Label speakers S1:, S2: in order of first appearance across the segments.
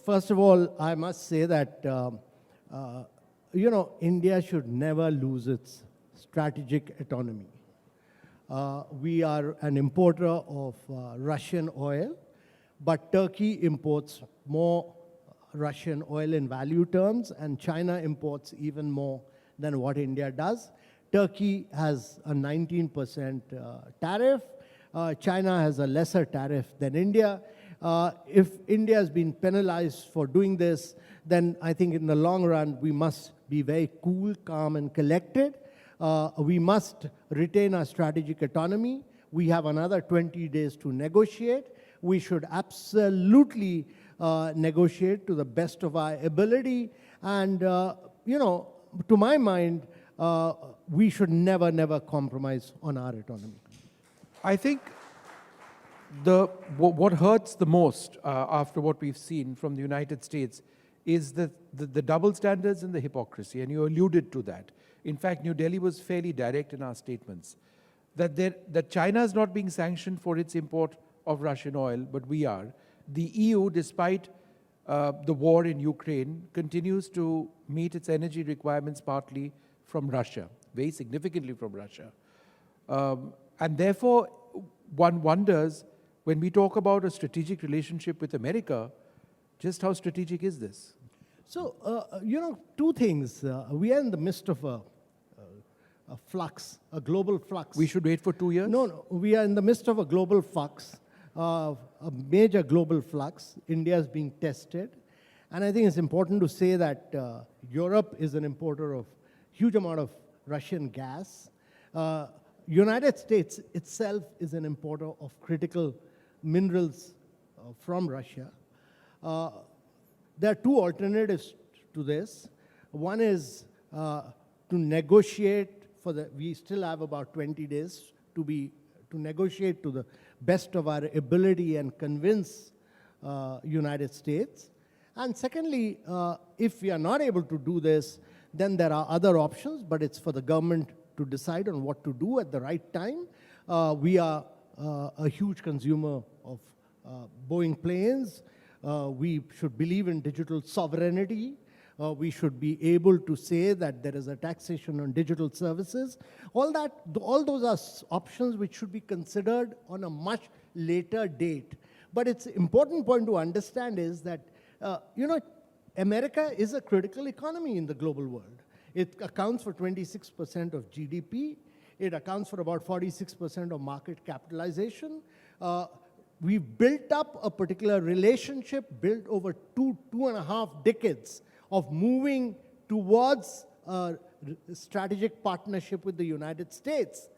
S1: first of all, I must say that, India should never lose its strategic autonomy. We are an importer of Russian oil, but Turkey imports more Russian oil in value terms, and China imports even more than what India does. Turkey has a 19% tariff. China has a lesser tariff than India. If India has been penalized for doing this, then I think in the long run, we must be very cool, calm, and collected. We must retain our strategic autonomy. We have another 20 days to negotiate. We should absolutely negotiate to the best of our ability. And, to my mind, we should never compromise on our autonomy.
S2: I think what hurts the most after what we've seen from the United States is the double standards and the hypocrisy, and you alluded to that. In fact, New Delhi was fairly direct in our statements that China is not being sanctioned for its import of Russian oil, but we are. The EU, despite the war in Ukraine, continues to meet its energy requirements partly from Russia, very significantly from Russia. And therefore, one wonders, when we talk about a strategic relationship with America, just how strategic is this?
S1: So, two things. We are in the midst of a flux, a global flux.
S2: We should wait for 2 years?
S1: No, we are in the midst of a global flux, a major global flux. India is being tested. And I think it's important to say that Europe is an importer of huge amount of Russian gas. United States itself is an importer of critical minerals from Russia. There are two alternatives to this. One is to negotiate we still have about 20 days to negotiate to the best of our ability and convince United States. And secondly, if we are not able to do this, then there are other options, but it's for the government to decide on what to do at the right time. We are a huge consumer of Boeing planes. We should believe in digital sovereignty. We should be able to say that there is a taxation on digital services. All those are options which should be considered on a much later date. But it's an important point to understand is that, America is a critical economy in the global world. It accounts for 26% of GDP. It accounts for about 46% of market capitalization. We've built up a particular relationship built over two and a half decades of moving towards a strategic partnership with the United States.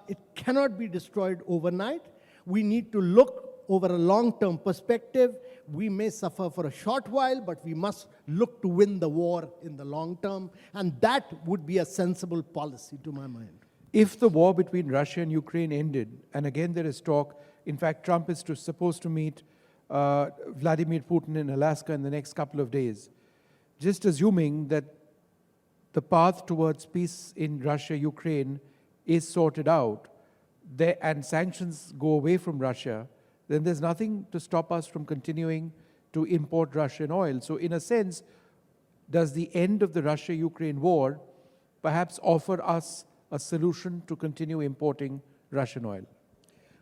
S1: It cannot be destroyed overnight. We need to look over a long-term perspective. We may suffer for a short while, but we must look to win the war in the long term, and that would be a sensible policy to my mind.
S2: If the war between Russia and Ukraine ended, and again there is talk, in fact Trump is supposed to meet Vladimir Putin in Alaska in the next couple of days, just assuming that the path towards peace in Russia-Ukraine is sorted out, and sanctions go away from Russia, then there's nothing to stop us from continuing to import Russian oil. So in a sense, does the end of the Russia-Ukraine war perhaps offer us a solution to continue importing Russian oil?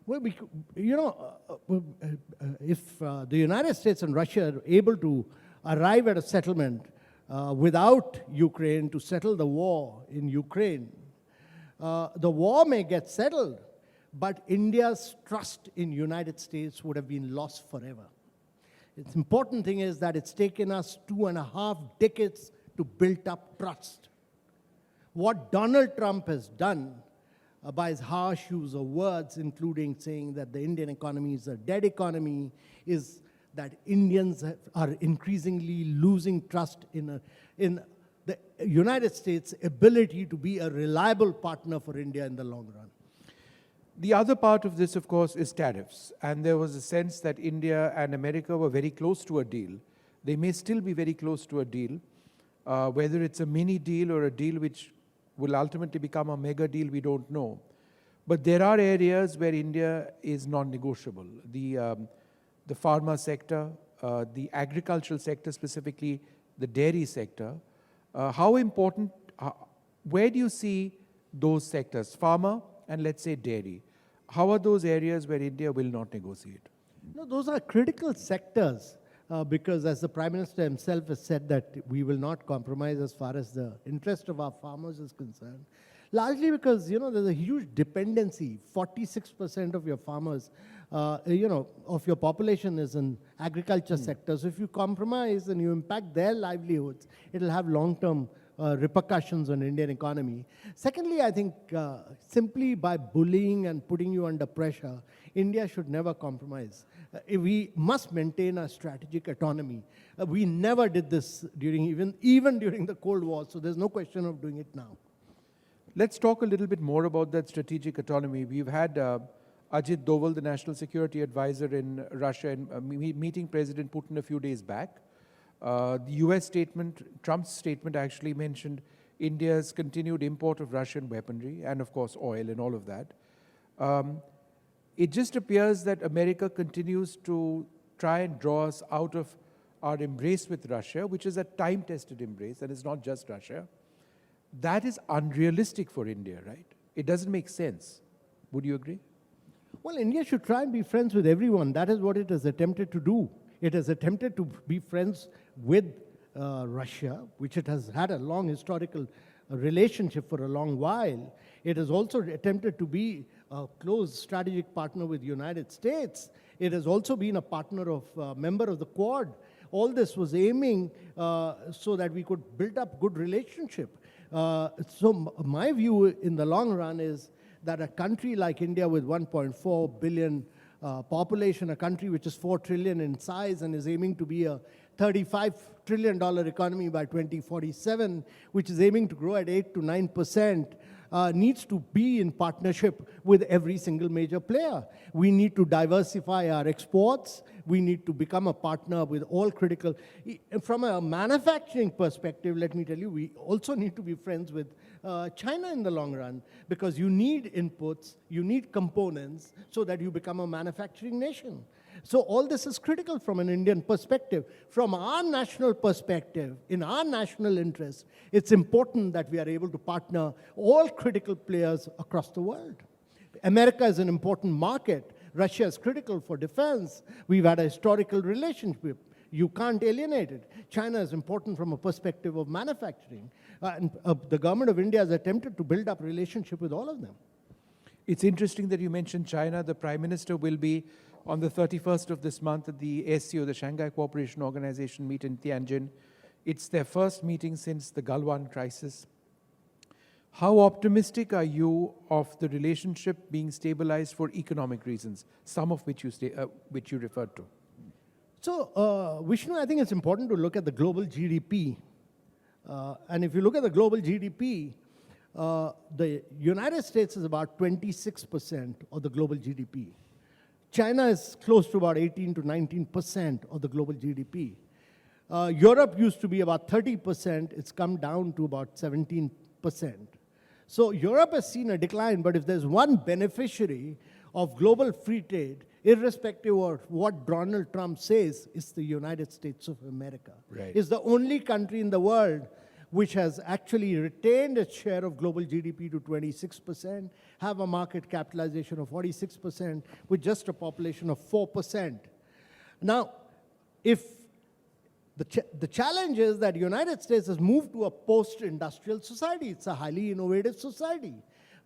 S1: Well, if the United States and Russia are able to arrive at a settlement without Ukraine to settle the war in Ukraine, the war may get settled, but India's trust in United States would have been lost forever. The important thing is that it's taken us 2.5 decades to build up trust. What Donald Trump has done by his harsh use of words, including saying that the Indian economy is a dead economy, is that Indians are increasingly losing trust in the United States' ability to be a reliable partner for India in the long run.
S2: The other part of this, of course, is tariffs. And there was a sense that India and America were very close to a deal. They may still be very close to a deal. Whether it's a mini deal or a deal which will ultimately become a mega deal, we don't know. But there are areas where India is non-negotiable. The pharma sector, the agricultural sector, specifically the dairy sector. How important, where do you see those sectors, farmer and let's say dairy? How are those areas where India will not negotiate?
S1: No, those are critical sectors because as the Prime Minister himself has said that we will not compromise as far as the interest of our farmers is concerned. Largely because, there's a huge dependency. 46% of your farmers, of your population is in agriculture sector. So if you compromise and you impact their livelihoods, it'll have long-term repercussions on Indian economy. Secondly, I think simply by bullying and putting you under pressure, India should never compromise. We must maintain our strategic autonomy. We never did this even during the Cold War, so there's no question of doing it now.
S2: Let's talk a little bit more about that strategic autonomy. We've had Ajit Doval, the National Security Advisor in Russia, and meeting President Putin a few days back. The US statement, Trump's statement actually mentioned India's continued import of Russian weaponry and, of course, oil and all of that. It just appears that America continues to try and draw us out of our embrace with Russia, which is a time-tested embrace, and it's not just Russia. That is unrealistic for India, right? It doesn't make sense. Would you agree?
S1: Well, India should try and be friends with everyone. That is what it has attempted to do. It has attempted to be friends with Russia, which it has had a long historical relationship for a long while. It has also attempted to be a close strategic partner with the United States. It has also been a member of the Quad. All this was aiming so that we could build up good relationship. So my view in the long run is that a country like India with 1.4 billion population, a country which is 4 trillion in size and is aiming to be a $35 trillion economy by 2047, which is aiming to grow at 8 to 9%, needs to be in partnership with every single major player. We need to diversify our exports. We need to become a partner with all critical. From a manufacturing perspective, let me tell you, we also need to be friends with China in the long run, because you need inputs, you need components so that you become a manufacturing nation. So all this is critical from an Indian perspective. From our national perspective, in our national interest, it's important that we are able to partner all critical players across the world. America is an important market. Russia is critical for defense. We've had a historical relationship. You can't alienate it. China is important from a perspective of manufacturing. The government of India has attempted to build up relationship with all of them.
S2: It's interesting that you mentioned China. The Prime Minister will be on the 31st of this month at the SCO, the Shanghai Cooperation Organization, meet in Tianjin. It's their first meeting since the Galwan crisis. How optimistic are you of the relationship being stabilized for economic reasons, some of which you referred to?
S1: So, Vishnu, I think it's important to look at the global GDP. And if you look at the global GDP, the United States is about 26% of the global GDP. China is close to about 18 to 19% of the global GDP. Europe used to be about 30%. It's come down to about 17%. So Europe has seen a decline, but if there's one beneficiary of global free trade, irrespective of what Donald Trump says, it's the United States of America.
S2: Right.
S1: It's the only country in the world which has actually retained its share of global GDP to 26%, have a market capitalization of 46%, with just a population of 4%. Now, if the challenge is that the United States has moved to a post-industrial society. It's a highly innovative society.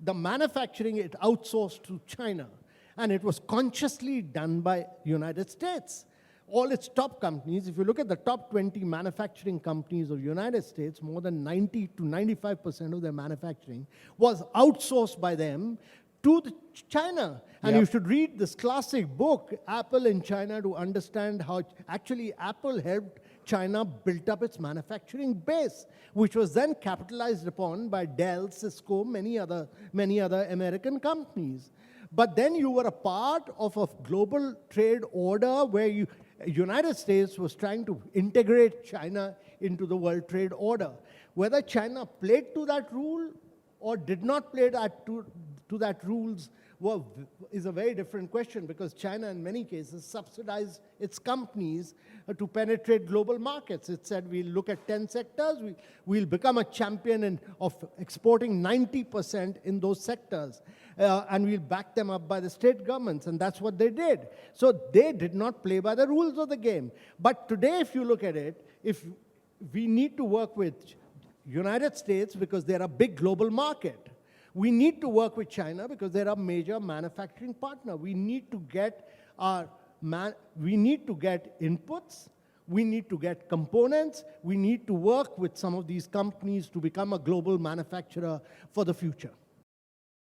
S1: The manufacturing, it outsourced to China, and it was consciously done by the United States. All its top companies, if you look at the top 20 manufacturing companies of the United States, more than 90 to 95% of their manufacturing was outsourced by them to China. And you should read this classic book, Apple in China, to understand how actually Apple helped China build up its manufacturing base, which was then capitalized upon by Dell, Cisco, many other American companies. But then you were a part of a global trade order where United States was trying to integrate China into the world trade order. Whether China played to that rule or did not play to that rules is a very different question, because China in many cases subsidized its companies to penetrate global markets. It said we'll look at 10 sectors, we'll become a champion of exporting 90% in those sectors, and we'll back them up by the state governments, and that's what they did. So they did not play by the rules of the game. But today, if you look at it, if we need to work with United States because they're a big global market. We need to work with China because they're a major manufacturing partner. We need to get inputs, we need to get components, we need to work with some of these companies to become a global manufacturer for the future.